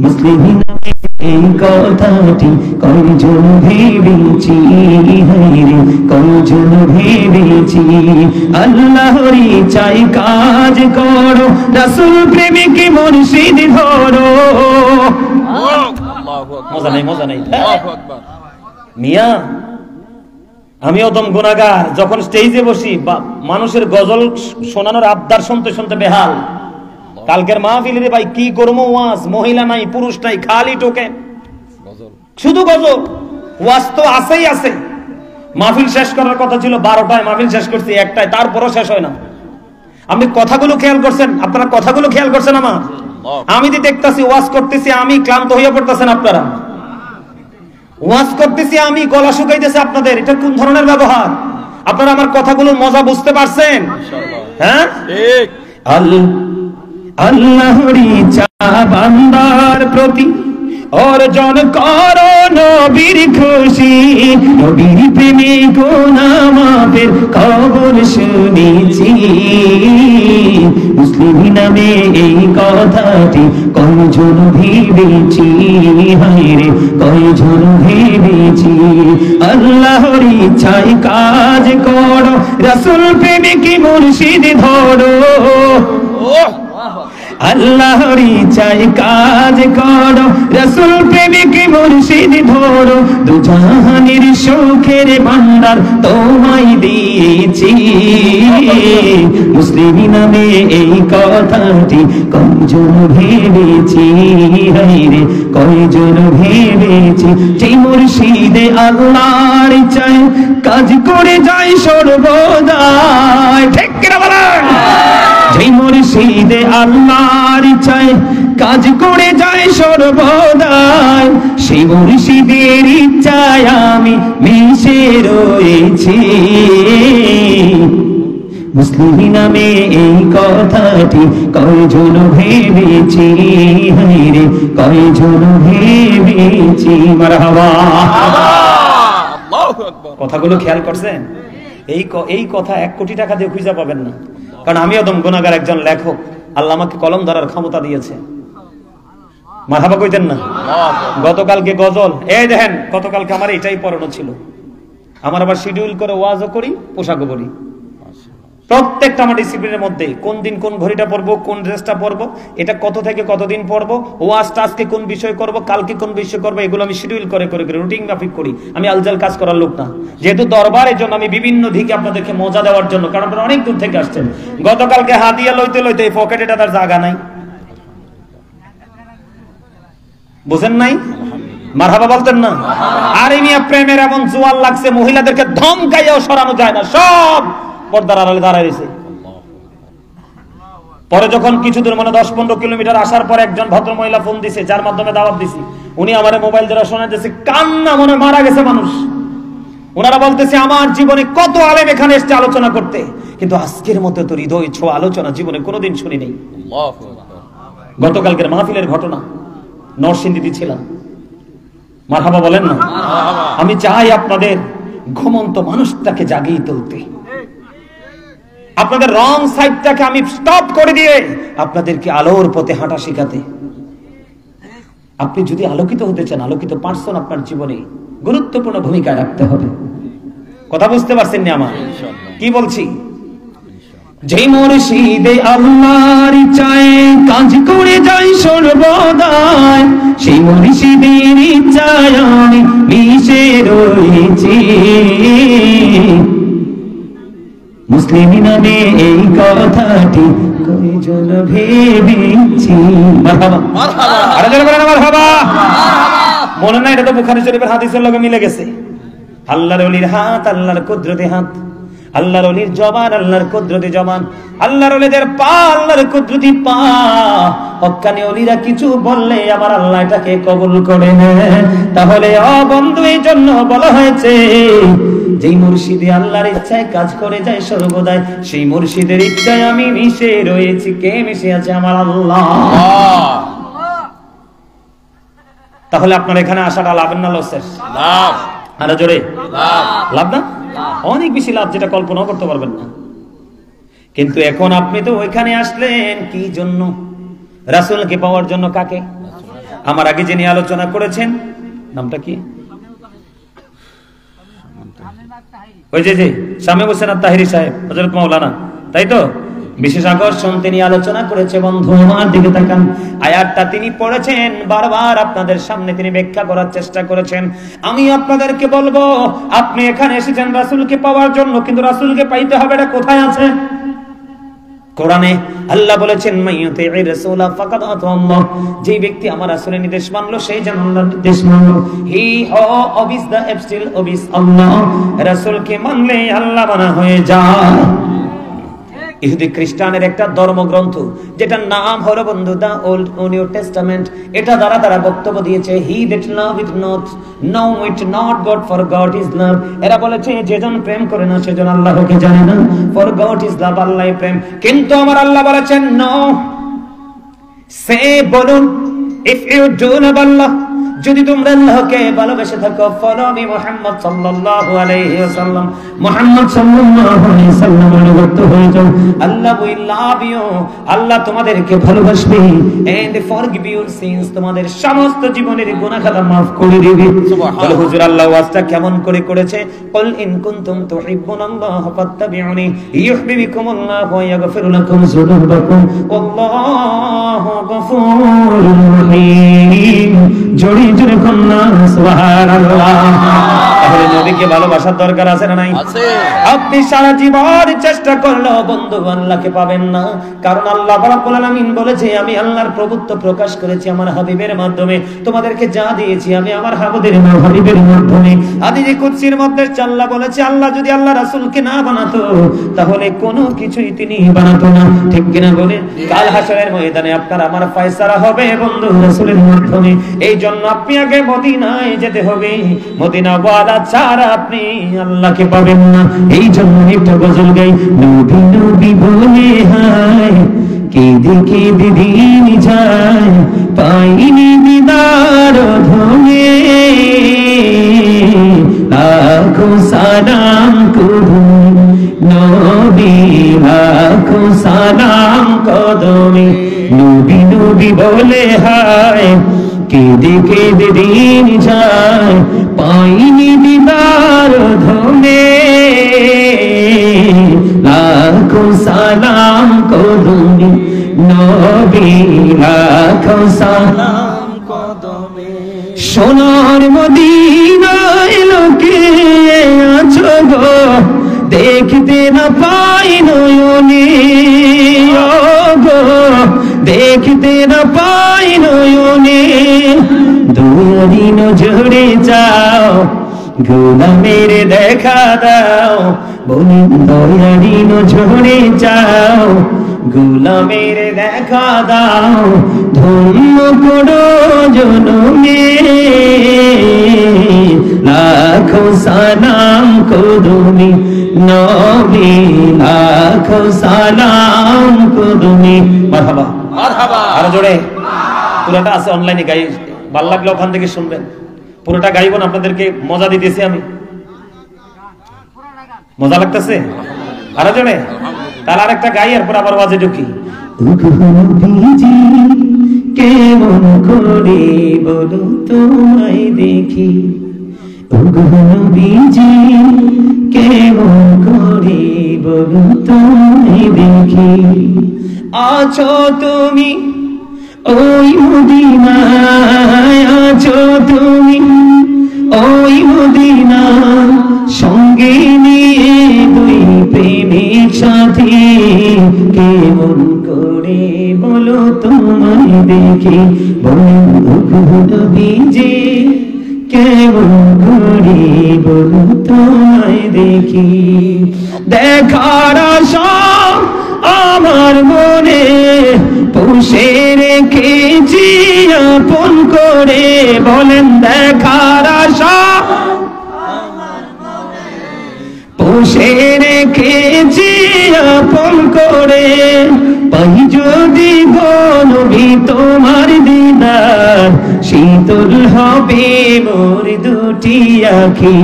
মুসলিম এই কথাটি কয়জন ভেবেছি, হায়রে কয়জন ভেবেছি। আল্লাহরই চাই কাজ করো, রাসূল প্রেমিক মুর্শিদ ধরো। মজা নাই, মজা নাই। মিয়া আমি অদম গুনাহগার, যখন স্টেজে বসি মানুষের গজল শোনানোর আবদার শুনতে শুনতে বেহাল। কালকের মাহফিলে ভাই কি করবো, ওয়াজ মহিলা নাই পুরুষ নাই, খালি টোকে শুধু গজল। ওয়াজ তো আছেই আছে। মাহফিল শেষ করার কথা ছিল 12টায়, মাহফিল শেষ করছি 1টায়, তারপরও শেষ হয় না। আপনি কথাগুলো খেয়াল করছেন? আপনারা কথাগুলো খেয়াল করছেন? আমার আমি যে দেখতেছি ওয়াজ করতেছি, আমি ক্লান্ত হয়ে পড়তেছেন আপনারা। ওয়াজ করতেছি আমি, গলা শুকাইতেছে আপনাদের। এটা কোন ধরনের ব্যবহার? আপনারা আমার কথাগুলোর মজা বুঝতে পারছেন? হ্যাঁ ঠিক। আল্লাহরই চা বান্দার প্রতি অর্জন করো নবীর খুশি, নবীর প্রেমে গুনাহ মাফের খবর শুনেছি। মুসলিম নামে এই কথাটি কয়জন ভেবেছি, হায়রে কয়জন ভেবেছি। আল্লাহরই চাই কাজ করো, রাসূল প্রেমিক মুর্শিদ ধরো। আল্লাহরই চাই কাজ করো, রাসূল প্রেমিক মুর্শিদ ধরো। দুজাহানের সুখের ভান্ডার তোমায় দিয়েছি। মুসলিম নামে এই কথাটি কয়জন ভেবেছি, হায়রে কয়জন ভেবেছি। সেই মুর্শিদে আল্লাহর চাই কাজ করে যায় সর্বদাই। ঠিক কিনা বলেন? সেই মুর্শিদে আল্লাহর ইচ্ছায় কাজ করে যায় সর্বদাই, সেই মুর্শিদের ইচ্ছায় আমি মিশে রয়েছি। মুসলিম নামে এই কথাটি কয়জন ভেবেছি, হায়রে কয়জন ভেবেছি। মারহাবা। কথাগুলো খেয়াল করছেন? এই কথা 1 কোটি টাকা দিয়ে খুঁজে পাবেন না। কারণ আমি একদম গুনাহগার একজন লেখক, আল্লাহ আমাকে কলম ধরার ক্ষমতা দিয়েছে। মারহাবা কইতেন না? গতকালকে গজল, এই দেখেন গতকালকে আমার এটাই পড়ানো ছিল। আমার আবার শিডিউল করে ওয়াজও করি, পোশাকও পরি। প্রত্যেকটা আমার ডিসিপ্লিনের মধ্যে কোন দিন কোন ঘড়িটা পরবো, কোন ড্রেসটা পরবো, এটা কত থেকে কতদিন পরবো, ওয়াজটা আজকে কোন বিষয় করব, কালকে কোন বিষয় করবো, এগুলো আমি শিডিউল করে করে রুটিন মাফিক করি। আমি আলজাল কাজ করার লোক না। যেহেতু দরবারের জন্য আমি বিভিন্ন দিকে আপনাদেরকে মজা দেওয়ার জন্য, কারণ আপনারা অনেক দূর থেকে আসছেন। গতকালকে হাদিয়া লইতে লইতে এই পকেটে তার জায়গা নাই, বুঝেন নাই? মারহাবা বলতেন না? আর এই নিয়ে প্রেমের এমন জোয়ার লাগছে, মহিলাদেরকে ধমকাইয়াও সরানো যায় না, সব পর্দার আড়ালে দাঁড়ায় রয়েছে। পরে যখন কিছু দূর মানে 10-15 কিলোমিটার আসার পর একজন ভদ্র মহিলা ফোন দিছে, যার মাধ্যমে দাওয়াত দিছি। উনি আমার মোবাইল দ্বারা শোনাতেছে, কান্না মনে মারা গেছে মানুষ। ওনারা বলতেছে আমার জীবনে কত আলেম এখানে এসে আলোচনা করতে, কিন্তু আজকের মতো তো হৃদয় ছোঁয়া আলোচনা জীবনে কোনোদিন শুনি নাই। গতকালকের মাহফিলের ঘটনা, নরসিংদীতে ছিলাম। মারহাবা বলেন না? আমি চাই আপনাদের ঘুমন্ত মানুষটাকে জাগিয়ে তুলতে, আপনাদের রং সাইডটাকে আমি স্টপ করে দিয়ে আপনাদেরকে আলোর পথে হাঁটা শেখাতে। আপনি যদি আলোকিত হতে চান, আলোকিত পার্সন আপনার জীবনে গুরুত্বপূর্ণ ভূমিকা রাখতে হবে। কথা বুঝতে পারছেন না? আমার কি বলছি? যেই মুর্শিদে আল্লাহর ইচ্ছায় কাজ করে যায় সর্বদাই, সেই মুর্শিদের ইচ্ছায় আমি মিশে রয়েছি। মুসলিম নামে এই কথাটি কয়জন ভেবেছি। মারহাবা, আরে জোরে বলেন মারহাবা। মনে নাই? এটা তো বুখারী শরীফের হাদিসের লগে মিলে গেছে। আল্লাহর ওলির হাত আল্লাহর কুদরতি হাত, আল্লাহর ওলির জবান আল্লাহর কুদরতি জবান, আল্লাহর ওলিদের পা আল্লাহর কুদরতি পা। হক্কানি ওলিরা কিছু বললে আমার আল্লাহ এটাকে কবুল করে নেন। তাহলে ও বন্ধু, এই জন্য বলা হয়েছে যেই মুর্শিদে আল্লাহর ইচ্ছায় কাজ করে যায় সর্বদাই, সেই মুর্শিদের ইচ্ছায় আমি মিশে রয়েছি। কে মিশে আছে? আমার আল্লাহ। তাহলে আপনার এখানে আসাটা লাভ না লসের? লাভ। আরে জোরে লাভ। লাভ না? অনেক বেশি লাভ, যেটা কল্পনাও করতে পারবেন না। কিন্তু এখন আপনি তো ওইখানে আসলেন কি জন্য? রাসূলকে পাওয়ার জন্য। কাকে? আমার আগে যিনি আলোচনা করেছেন, নামটা কি? ওই যে শামীম হোসেন আত-তাহিরি সাহেব, হযরত মাওলানা, তাই তো? বিশেষ আকর্ষণ তিনি আলোচনা করেছে। বন্ধু আমার দিকে তাকান, আয়াতটা তিনি পড়েছেন, বারবার আপনাদের সামনে তিনি ব্যাখ্যা করার চেষ্টা করেছেন। আমি আপনাদেরকে বলবো, আপনি এখানে এসেছেন রাসূলকে পাওয়ার জন্য, কিন্তু রাসূলকে পাইতে হবে এটা কোথায় আছে? কোরআনে আল্লাহ বলেছেন, মাইয়ুতি'ir রাসূলা ফাকাদ আতাল্লাহ, যে ব্যক্তি আমার রাসূলের নির্দেশ মানলো সেই যেন আল্লাহর নির্দেশ মানলো। হি obeys the still obeys Allah, রাসূলকে মানলে আল্লাহ মানা হয়ে যায়। ইহুদি খ্রিস্টানের একটা ধর্মগ্রন্থ যেটার নাম হলো বন্ধু দা ওল্ড নিউ টেস্টামেন্ট, এটা দ্বারা তারা বক্তব্য দিয়েছে he that love it not know it not god for god is love. এরা বলেছে যেজন প্রেম করে না সেজন আল্লাহকে জানে না, ফর গড ইজ লাভ, আল্লাহ প্রেম। কিন্তু আমার আল্লাহ বলেছেন নো, সে বলুন ইফ ইউ ডু লাভ আল্লাহ, যদি তোমরা আল্লাহকে ভালোবেসে থাকো, ফলো মি মুহাম্মদ সাল্লাল্লাহু আলাইহি ওয়াসাল্লাম, মুহাম্মদ সাল্লাল্লাহু আলাইহি ওয়াসাল্লামের অনুগত হয়ে যাও, আল্লাহ উইল লাভ ইউ, আল্লাহ তোমাদেরকে ভালোবাসবে, এন্ড ফরগিভ ইউর সিনস, তোমাদের সমস্ত জীবনের গুনাহ খাতা maaf করে দিবে। সুবহানাল্লাহ। হুজুর আল্লাহ ওয়াজটা কেমন করে করেছে? কুল ইন কুনতুম তুহিব্বুনাল্লাহ ফাত্তাবিউনি ইউহিব্বুকুমুল্লাহ ওয়া ইয়াগফির লাকুম যুনুবাকুম ওয়াল্লাহু গফুরুর রহিম। জোরে জোরে কন্না সুবহানাল্লাহ। তাহলে নবীকে ভালোবাসার দরকার আছে না নাই? আছে। আপনি সারা জীবন চেষ্টা করলেও বন্ধু আল্লাহকে পাবেন না, কারণ আল্লাহ রাব্বুল আলামিন বলেছে, আমি আল্লাহর প্রভুত্ব প্রকাশ করেছি আমার হাবিবের মাধ্যমে, তোমাদেরকে যা দিয়েছি আমি আমার হাবিবের মাধ্যমে। হাদিসে কুদসির মধ্যে আল্লাহ বলেছে, আল্লাহ যদি আল্লাহ রাসূলকে না বানাতো তাহলে কোনো কিছুই তিনি বানাতো না, ঠিক কিনা বলে? কাল হাশরের ময়দানে আপনার আমার ফয়সালা হবে বন্ধু রাসূলের মাধ্যমে। এই জন্য আপনি আগে মদিনায় যেতে হবে, মদিনা ওয়ালা ছাড়া আপনি আল্লাহকে পাবেন না। এই জন্য একটা গজল গাই, নবী নবী বলে হায় কেঁদে কেঁদে দিন যায়, পাইনি দিদার ধনে, লাখো সালাম কদমে নবী, লাখো সালাম কদমে, নবী নবী বলে হায় কেঁদে কেঁদে দিন যায়, পাইনি দিদার ধনে, লাখো সালাম কদমে নবী, লাখো সালাম কদমে। সোনার মদিনায় লোকে আছো গো, দেখতে না পাই নয়নে, ও গো দেখতে না পাই নয়নে, দুয়ারি নজরে যাও, গোলামের দেখা দাও, বলি দয়ারি নজরে যাও, গোলামের দেখা দাও, ধন্য করো জনমে, লাখো সালাম কদমে নবী, লাখো সালাম কদমে। মারহাবা মারহাবা। আরো জোরে। পুরোটা আছে অনলাইনে, গাই, ভালো লাগলে ওখান থেকে শুনবেন। পুরোটা গাইব না, আপনাদেরকে মজা দিতেছি আমি। মজা লাগতেছে? আরো জোরে। তাহলে আরেকটা গাই, এরপর আবার ওয়াজে ঢুকি। কেমন করে বলো তোমায় দেখি, নবীজি কেমন করে বলো তোমায় দেখি, আছো তুমি ওই মদিনায়, আছো তুমি ওই মদিনা, সঙ্গে নিয়ে দুই প্রেমিক সাথী, কেমন করে বলো তোমায় দেখি, বলো নবীজি কেমন করে বলো তোমায় দেখি, দেখার আশা আমার মনে পুষে রেখেছি আপন করে, বলেন দেখার আশা পুষে রেখেছি আপন করে, পাই যদি গো নবী তোমার দিদার, শীতল হবে মোর দুটি আখি,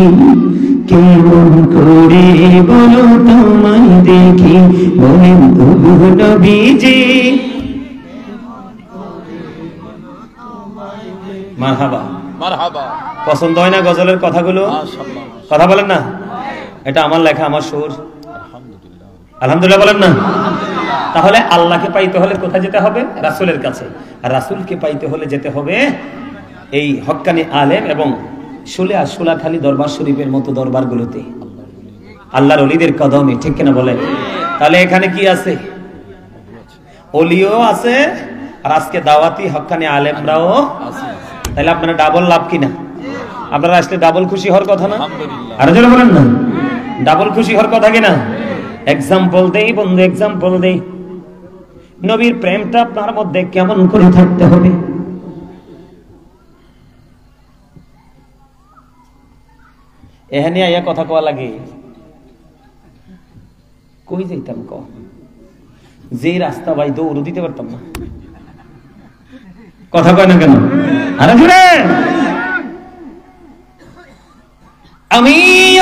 কেমন করে বলো তোমায় দেখি, বলেন ওগো নবীজি। মারহাবা মারহাবা। পছন্দ হয় না গজলের কথাগুলো? কথা বলেন না, এটা আমার লেখা, আমার সুর। আলহামদুলিল্লাহ বলেন না। তাহলে আল্লাহকে পাইতে হলে কোথায় যেতে হবে? রাসূলের কাছে। আর রাসূলকে পাইতে হলে যেতে হবে এই হক্কানি আলেম এবং সুলাখালী দরবার শরীফের মতো দরবারগুলোতে, আল্লাহর ওলিদের কদমে, ঠিক কিনা বলে? তাহলে এখানে কি আছে? ওলিও আছে, আর আজকে দাওয়াতি হক্কানি আলেমরাও আছে। তাহলে আপনারা ডাবল লাভ কিনা? আপনারা আসলে ডাবল খুশি হওয়ার কথা না? আরো জোরে বলেন না, ডাবল খুশি হওয়ার কথা কিনা? এক্সাম্পল দেই বন্ধু, এক্সাম্পল দেই। নবীর প্রেমটা আপনার মধ্যে কেমন করে থাকতে হবে? এখানে আইয়া কথা কওয়া লাগে, কই যাইতাম ক, যে রাস্তা ভাই দৌড় দিতে পারতাম না। কথা কয় না কেন? আরে জোরে। আমি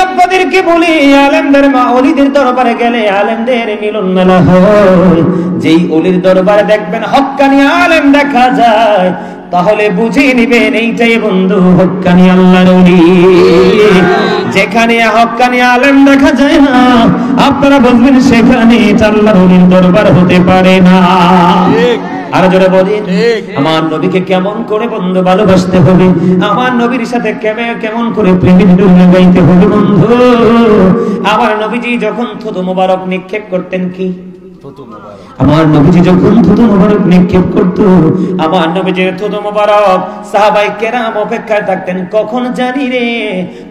আপনাদেরকে বলি, আলেমদের মা ওলিদের দরবারে গেলে আলেমদের মিলন মেলা হয়। যেই ওলির দরবারে দেখবেন হক্কানি আলেম দেখা যায়, তাহলে বুঝে নিবেন এইটাই বন্ধু হক্কানি আল্লাহর ওলি। যেখানে হক্কানি আলেম দেখা যায় না, আপনারা বুঝবেন সেখানে আল্লাহর ওলির দরবার হতে পারে না। আর জোরে বলেন, আমার নবীকে কেমন করে বন্ধু ভালোবাসতে হবে, আমার নবীর সাথে কেমন করে প্রেমের ডোল লাগাইতে হবে বন্ধু। আমার নবীজি যখন থুতু মোবারক নিক্ষেপ করতেন, কি আমার নবীজি যখন থুতু মোবারক নিক্ষেপ করত, আমার নবীজির থুতু মোবারক সাহাবায়ে কেরাম অপেক্ষায় থাকতেন, কখন জানি রে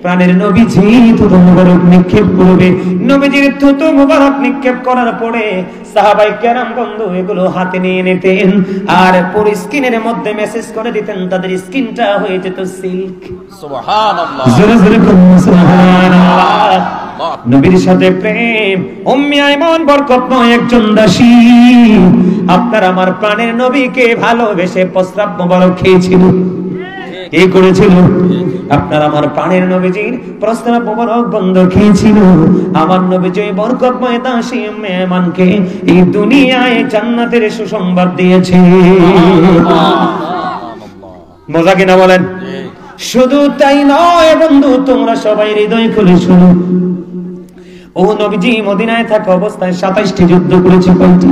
প্রাণের নবীজি থুতু মোবারক নিক্ষেপ করবে। নবীজির থুতু মোবারক নিক্ষেপ করার পরে সাহাবায়ে কেরাম বন্ধু এগুলো হাতে নিয়ে নিতেন, আর পুরো স্কিনের মধ্যে মেসেজ করে দিতেন, তাদের স্কিনটা হয়ে যেত সিল্ক। সুবহানাল্লাহ, জোরে জোরে সুবহানাল্লাহ। নবীর সাথে প্রেম উম্মে আইমান বরকতময় একজন দাসী আপনার আমার প্রাণের নবীকে ভালোবেসে প্রস্রাব মোবারক খেয়েছিল। কে করেছিল? আপনার আমার প্রাণের নবীজির প্রস্রাব মোবারক বন্ধ খেয়েছিল। আমার নবীজি বরকতময় দাসী উম্মে আইমানকে এই দুনিয়ায় জান্নাতের সুসংবাদ দিয়েছে। মজা কিনা বলেন? শুধু তাই নয় বন্ধু, তোমরা সবাই হৃদয় খুলে শুনো। ও নবীজি মদিনায় থাকা অবস্থায় 27টি যুদ্ধ করেছে। কয়টি?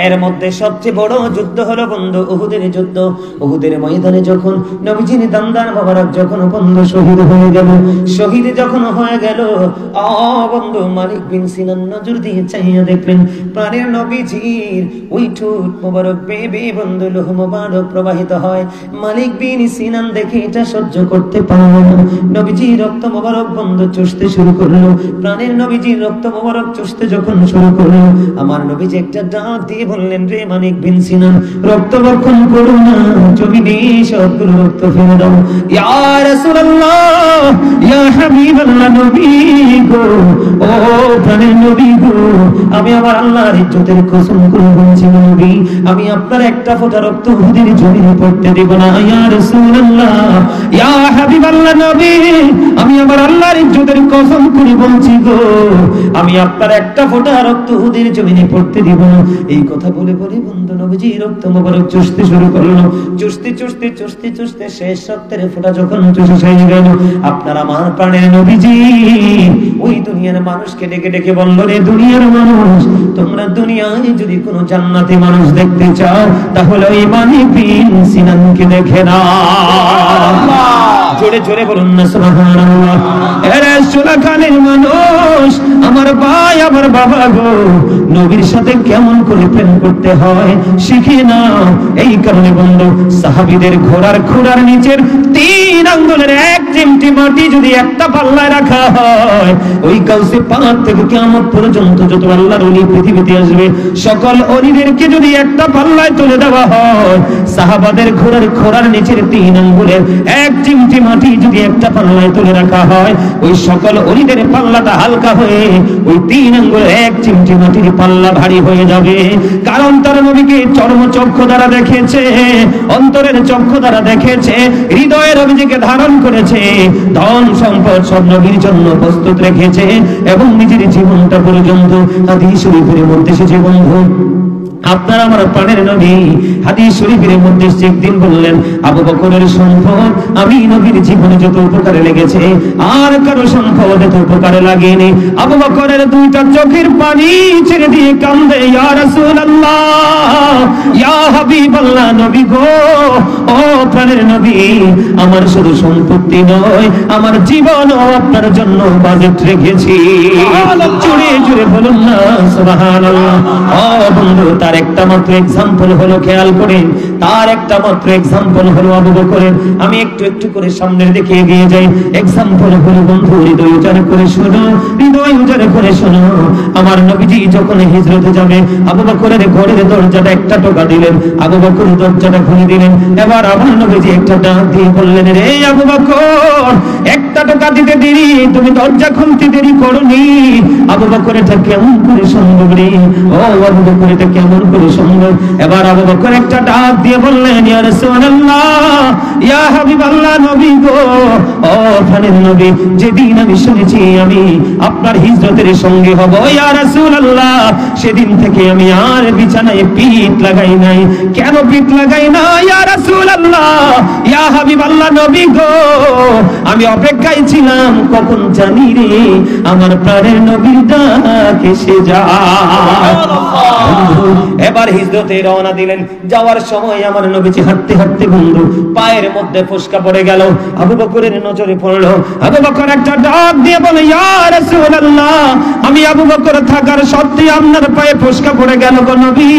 এর মধ্যে সবচেয়ে বড় যুদ্ধ হলো বন্ধু উহুদের যুদ্ধ। উহুদের ময়দানে যখন নবীজির দামদার মোবারক যখন বন্ধু শহীদ হয়ে গেল, শহীদ যখন হয়ে গেল, বন্ধু মালিক বিন সিনান নজর দিয়ে চাইয়া দেখলেন প্রাণের নবীজির ওই ঠোঁট মোবারক বেয়ে বন্ধু লোহ মোবারক প্রবাহিত হয়। মালিক বিন সিনান দেখে এটা সহ্য করতে পারল না, নবীজির রক্ত মোবারক বন্ধু চুষতে শুরু করলো। প্রাণের নবীজির রক্ত মোবারক চুষতে যখন শুরু করলো, আমার নবীজি একটা ডাক দিয়ে বললেন, রে মালিক বিন সিনান, রক্ত বক্ষণ করো না, জমিনে সবগুলো রক্ত ফেলে দাও। ইয়া রাসূলুল্লাহ, ইয়া হাবিবাল্লাহ, নবী গো, ও প্রাণের নবী গো, আমি আমার আল্লাহর ইজ্জতের কসম করে বলছি নবী, আমি আপনার একটা ফোঁটা রক্ত উহুদের জমিনে পড়তে দেব না। ইয়া রাসূলুল্লাহ, ইয়া হাবিবাল্লাহ, নবী, আমি আমার আল্লাহর ইজ্জতের কসম করে বলছি গো, আমি আপনার একটা ফোঁটা রক্ত উহুদের জমিনে পড়তে দিব না। এই কথা বলে বলে বন্ধু নবীজি রক্ত মোবারক চুষতে শুরু করলো। চুষতে চুষতে চুষতে চুষতে শেষ রক্তের ফোঁটা যখন চুষে শেষ গেল, আপনার আমার প্রাণের নবীজি ওই দুনিয়ার মানুষকে ডেকে ডেকে বলল, রে দুনিয়ার মানুষ, তোমরা দুনিয়ায় যদি কোনো জান্নাতি মানুষ দেখতে চাও, তাহলে ওই মালিক বিন সিনানকে দেখে নাও। জোরে জোরে বলুন না সুবহানাল্লাহ। এরে সুলাখানের মানুষ, আমার ভাই, আমার বাবা গো, নবীর সাথে কেমন করে প্রেম করতে হয় শিখে নাও। এই কারণে বন্ধু সাহাবীদের ঘোড়ার খুঁড়ার নিচের 3 আঙ্গুলের 1 চিমটি মাটি যদি একটা পাল্লায় রাখা হয়, ওই কাউসে পাহাড় থেকে কিয়ামত পর্যন্ত যত আল্লাহর ওলি পৃথিবীতে আসবে, সকল ওলিদেরকে যদি একটা পাল্লায় তুলে দেওয়া হয়, সাহাবাদের ঘোড়ার খোড়ার নিচের 3 আঙ্গুলের 1 চিমটি মাটি যদি একটা পাল্লায় তুলে রাখা হয়, ওই সকল অলিদের পাল্লাটা হালকা হয়ে ওই 3 আঙ্গুল 1 চিমটি মাটির পাল্লা ভারী হয়ে যাবে। কারণ তার নবীকে চর্মচক্ষু দ্বারা দেখেছে, অন্তরের চক্ষু দ্বারা দেখেছে, হৃদয়ের নবীজিকে ধারণ করেছে, ধন সম্পদ সব নবীর জন্য প্রস্তুত রেখেছে এবং নিজের জীবনটা পর্যন্ত হাদিস শরীফের মধ্যে এসেছে। বন্ধু, আপনার আমার প্রাণের নবী হাদিস শরীফের মধ্যে একদিন বললেন, আবু বকরের সম্পদ আমি নবীর জীবনে যত উপকারে লেগেছে আর কারো সম্পদ এত উপকারে লাগেনি। আবু বকরের 2টা চোখের পানি ছেড়ে দিয়ে কান্দে, ইয়া রাসূলুল্লাহ, ইয়া হাবিবাল্লাহ, নবী গো, ও প্রাণের নবী, আমার শুধু সম্পত্তি নয়, আমার জীবনও আপনার জন্য বাজেট রেখেছি। জোরে জোরে বলুন না সুবহানাল্লাহ। ও বন্ধু, তার একটা মাত্র এক্সাম্পল হলো, খেয়াল করেন, তার একটা মাত্র এক্সাম্পল হলো আবু বকরের। আমি একটু একটু করে সামনের দিকে এগিয়ে যাই। এক্সাম্পল হলো বন্ধু, হৃদয় উজাড় করে শোনো, হৃদয় উজাড় করে শোনো। আমার নবীজি যখন হিজরতে যাবে, আবু বকরের ঘরের দরজাটা একটা টোকা দিলেন, আবু বকর দরজাটা খুলে দিলেন। এবার আমার নবীজি একটা ডাক দিয়ে বললেন, রে আবু বকর, একটা টোকা দিতে দেরি, তুমি দরজা খুলতে দেরি করনি। আবু বকর এটা কেমন করে সম্ভব রে? ও আবু বকর এটা কেমন করে সম্ভব? এবার আবু বকর একটা ডাক দিয়ে বললেন, ইয়া রাসূলুল্লাহ, ইয়া হাবিবাল্লাহ, নবী গো, ও প্রাণের নবী, যেদিন আমি শুনেছি আমি আপনার হিজরতের সঙ্গে হব, ইয়া রাসূলুল্লাহ, সেদিন থেকে আমি আর বিছানায় পিঠ লাগাই নাই। কেন পিঠ লাগাই না ইয়া রাসূলুল্লাহ, ইয়া হাবিবাল্লাহ, নবী গো, আমি অপেক্ষায় ছিলাম কখন জানি রে আমার প্রাণের নবীর ডাক এসে যায়। এবার হিজরতে রওনা দিলেন। যাওয়ার সময় আমার নবীজি হাঁটতে হাঁটতে বন্ধু পায়ের মধ্যে ফোসকা পড়ে গেল। আবু বকরের নজরে পড়লো। আবু বকর একটা ডাক দিয়ে বলে, ইয়া রাসূলুল্লাহ, আমি আবু বকর থাকার সত্ত্বেও আপনার পায়ে ফোসকা পড়ে গেল গো নবী।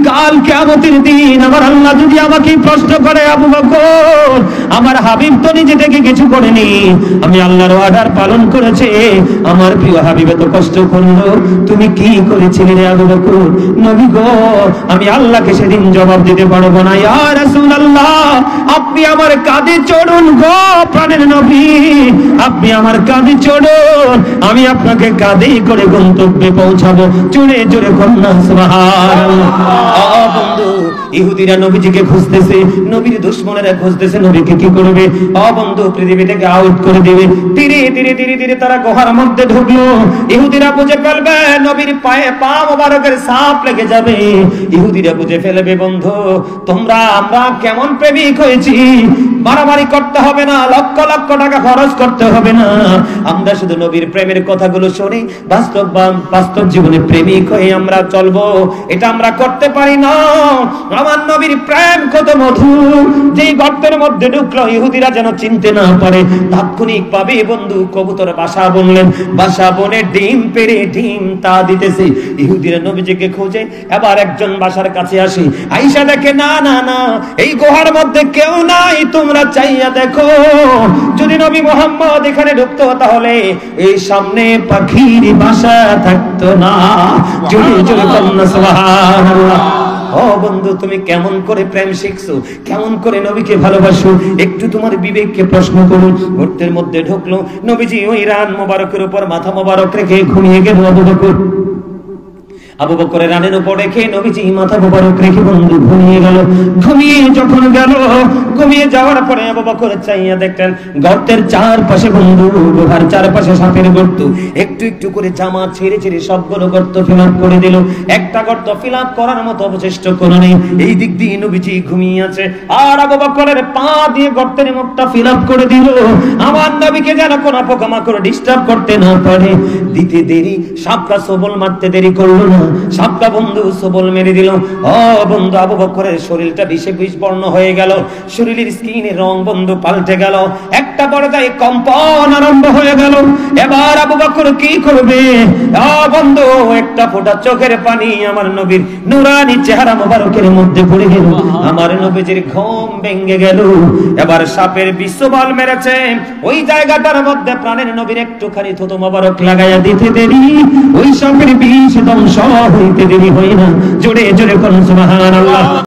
কাল কিয়ামতের দিন আমার আল্লাহ যদি আমাকে প্রশ্ন করে, আবু বকর, আমার হাবিব তো নিজে থেকে কিছু করেনি, আমি আল্লাহর অর্ডার পালন করেছে, আমার প্রিয় হাবিব এত কষ্ট করলো, তুমি কি করেছিলে রে আবু বকর? নবী গো, আমি আল্লাহকে সেদিন জবাব দিতে পারবো না। ইয়া রাসূলুল্লাহ, আপনি আমার কাঁধে চড়ুন গো প্রাণের নবী, আপনি আমার কাঁধে চড়ুন, আমি আপনাকে কাঁধে করে গন্তব্যে পৌঁছাবো। জোরে জোরে কন্যা সুবহানাল্লাহ। ও বন্ধু, ইহুদিরা নবীজিকে খুঁজতেছে, নবীর দুশমনেরা খুঁজতেছে নবীকে কি করবে। ও বন্ধু, পৃথিবী থেকে আউট করে দিবে। ধীরে ধীরে ধীরে ধীরে তারা গুহার মধ্যে ঢুকলো। ইহুদিরা বুঝে ফেলবে নবীর পায়ে পা মোবারকের ছাপ লেগে যাবে। ইহুদিরা বুঝে ফেলবে, বন্ধু আমরা কেমন প্রেমিক হয়েছি, মারামারি করতে হবে না, লক্ষ লক্ষ টাকা খরচ করতে হবে না, আমরা শুধু নবীর প্রেমের কথাগুলো শুনি, বাস্তব জীবনে প্রেমিক হয়ে আমরা চলবো, এটা আমরা করতে পারি না। আমার নবীর প্রেম কত মধুর, যেই গর্তের মধ্যে ঢুকলো ইহুদিরা যেন চিনতে না পারে, তাৎক্ষণিক পাবে বন্ধু কবুতর বাসা বনলেন, বাসা বনে ডিম পেড়ে ডিম তা দিতেছে। ইহুদিরা নবীজিকে খোঁজে। এবার একজন বাসার কাছে আসে, আয়েশা দেখে না না না, এই গুহার মধ্যে কেউ নাই, তোমরা চাইয়া দেখো, যদি নবী মুহাম্মদ এখানে ঢুকতো তাহলে এই সামনে পাখির বাসা থাকতো না। জোরে জোরে কন্যা সুবহানাল্লাহ। ও বন্ধু, তুমি কেমন করে প্রেম শিখছো, কেমন করে নবীকে ভালোবাসো, একটু তোমার বিবেককে প্রশ্ন করুন। গর্তের মধ্যে ঢুকলো, নবীজি ওই রান মোবারকের উপর মাথা মোবারক রেখে ঘুমিয়ে গেল। আবু বকরের রানের উপর রেখে নবীজি মাথা মোবারক রেখে বন্ধু ঘুমিয়ে গেল। ঘুমিয়ে যখন গেল, ঘুমিয়ে যাওয়ার পরে আবু বকর চাইয়া দেখলেন গর্তের চারপাশে বন্ধু, গুহার চারপাশে সাপের গর্ত, একটু একটু করে জামা ছেড়ে ছেড়ে সবগুলো গর্ত ফিল আপ করে দিল। একটা গর্ত ফিল আপ করার মতো অবশিষ্ট কোনো নেই। এই দিক দিয়ে নবীজি ঘুমিয়ে আছে, আর আবু বকরের পা দিয়ে গর্তের মুখটা ফিল আপ করে দিল। আমার নবীকে যেন কোনো পোকামাকড় ডিস্টার্ব করতে না পারে। দিতে দেরি, সাপটা সবল মারতে দেরি করলো না, সাপটা বন্ধু সবল মেরে দিল। ও বন্ধু, আবু বকরের শরীরটা বিষে বর্ণ হয়ে গেল, শরীরের স্কিনের রং বন্ধু পাল্টে গেল, একটা পর্যায়ে কম্পন আরম্ভ হয়ে গেল। এবার আবু বকর কি করবে? ও বন্ধু, একটা ফোঁটা চোখের পানি আমার নবীর নুরানি চেহারা মোবারকের মধ্যে পড়ে গেল। আমার নবীজির ঘুম ভেঙে গেল। এবার সাপের বিশ্ববল মেরেছে, ওই জায়গাটার মধ্যে প্রাণের নবীর একটুখানি থুতু মোবারক লাগাইয়া দিতে দেরি, ওই সাপের বিষ ধ্বংস হইতে দেরি হয় না। জোরে জোরে কোন সুবহানাল্লাহ।